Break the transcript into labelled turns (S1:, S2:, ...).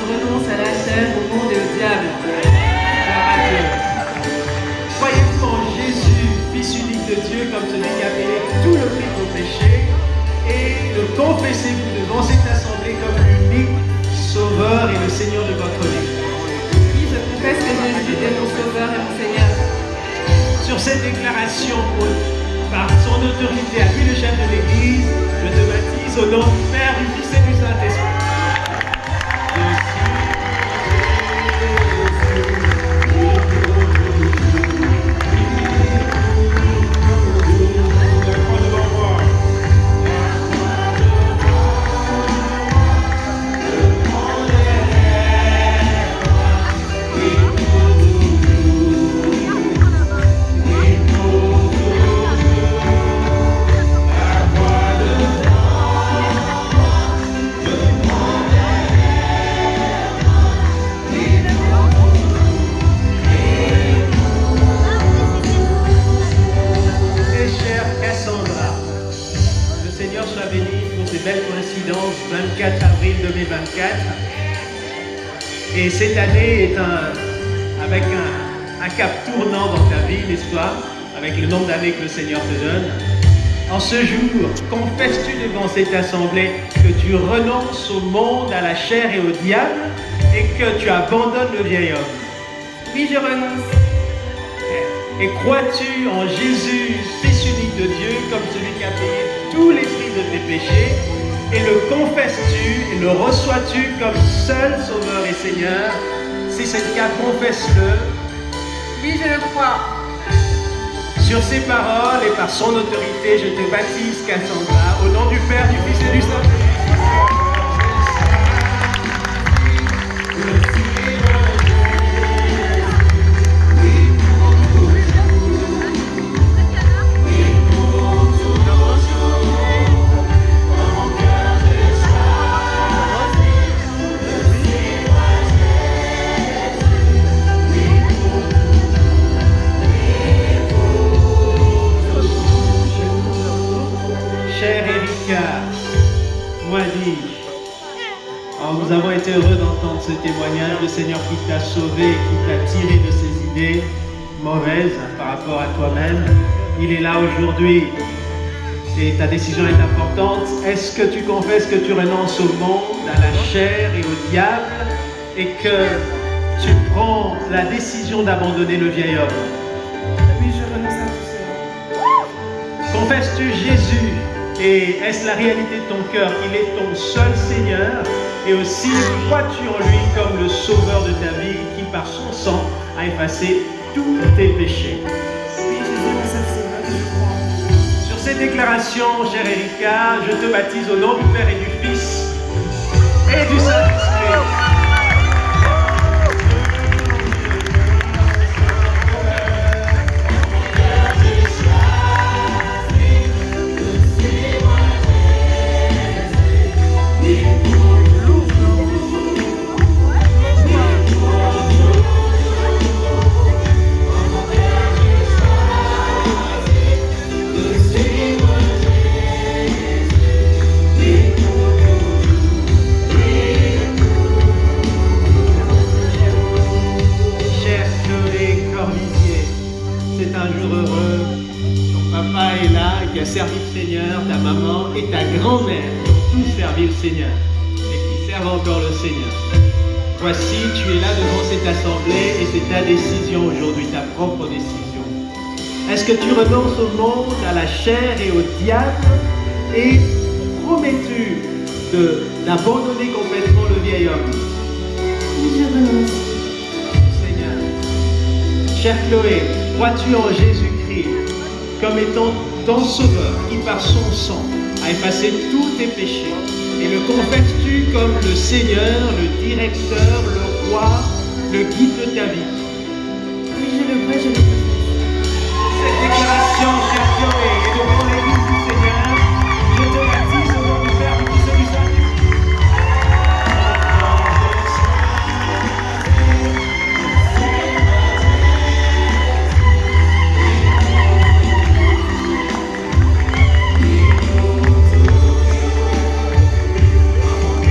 S1: renonce à la chair, au monde et au diable. Gloire à Dieu. Croyez-vous en Jésus, Fils unique de Dieu, comme celui qui a payé tout le prix de vos péchés, et le confessez-vous devant cette assemblée comme l'unique Sauveur et le Seigneur de votre vie.
S2: Oui, je confesse que Jésus est mon Sauveur et mon Seigneur.
S1: Sur cette déclaration, par son autorité, à lui le chef de l'Église, je te baptise au nom du Père, du Fils et du Saint-Esprit. Belle coïncidence, 24 avril 2024. Et cette année est avec un cap tournant dans ta vie, n'est-ce pas? Avec le nombre d'années que le Seigneur te donne. En ce jour, confesses-tu devant cette assemblée que tu renonces au monde, à la chair et au diable et que tu abandonnes le vieil homme?
S2: Oui, je renonce.
S1: Et crois-tu en Jésus, Fils unique de Dieu, comme celui qui a payé tous les prix de tes péchés? Et le confesses-tu et le reçois-tu comme seul Sauveur et Seigneur? Si c'est le cas, confesse-le.
S2: Oui, je le crois.
S1: Sur ces paroles et par son autorité, je te baptise, Cassandra, au nom du Père, du Fils et du Saint-Esprit. Alors, nous avons été heureux d'entendre ce témoignage, le Seigneur qui t'a sauvé, qui t'a tiré de ces idées mauvaises par rapport à toi-même. Il est là aujourd'hui et ta décision est importante. Est-ce que tu confesses que tu renonces au monde, à la chair et au diable et que tu prends la décision d'abandonner le vieil homme?
S2: Oui, je renonce à tout cela.
S1: Confesses-tu Jésus? Et est-ce la réalité de ton cœur qu'il est ton seul Seigneur? Et aussi, crois-tu en lui comme le Sauveur de ta vie qui, par son sang, a effacé tous tes péchés?
S2: Oui, Jésus est mon seul Sauveur, je crois.
S1: Sur ces déclarations, chère Erika, je te baptise au nom du Père et du Fils et du Saint-Esprit. Qui a servi le Seigneur, ta maman et ta grand-mère qui ont tous servi le Seigneur et qui servent encore le Seigneur. Voici, tu es là devant cette assemblée et c'est ta décision aujourd'hui, ta propre décision. Est-ce que tu renonces au monde, à la chair et au diable et promets-tu d'abandonner complètement le vieil homme?
S2: Oui, je renonce.
S1: Seigneur. Chère Chloé, crois-tu en Jésus-Christ comme étant ton Sauveur qui par son sang a effacé tous tes péchés? Et le confesses-tu comme le Seigneur, le directeur, le roi, le guide de ta vie?
S2: Oui, je le crois, je le confesse.
S1: Cette déclaration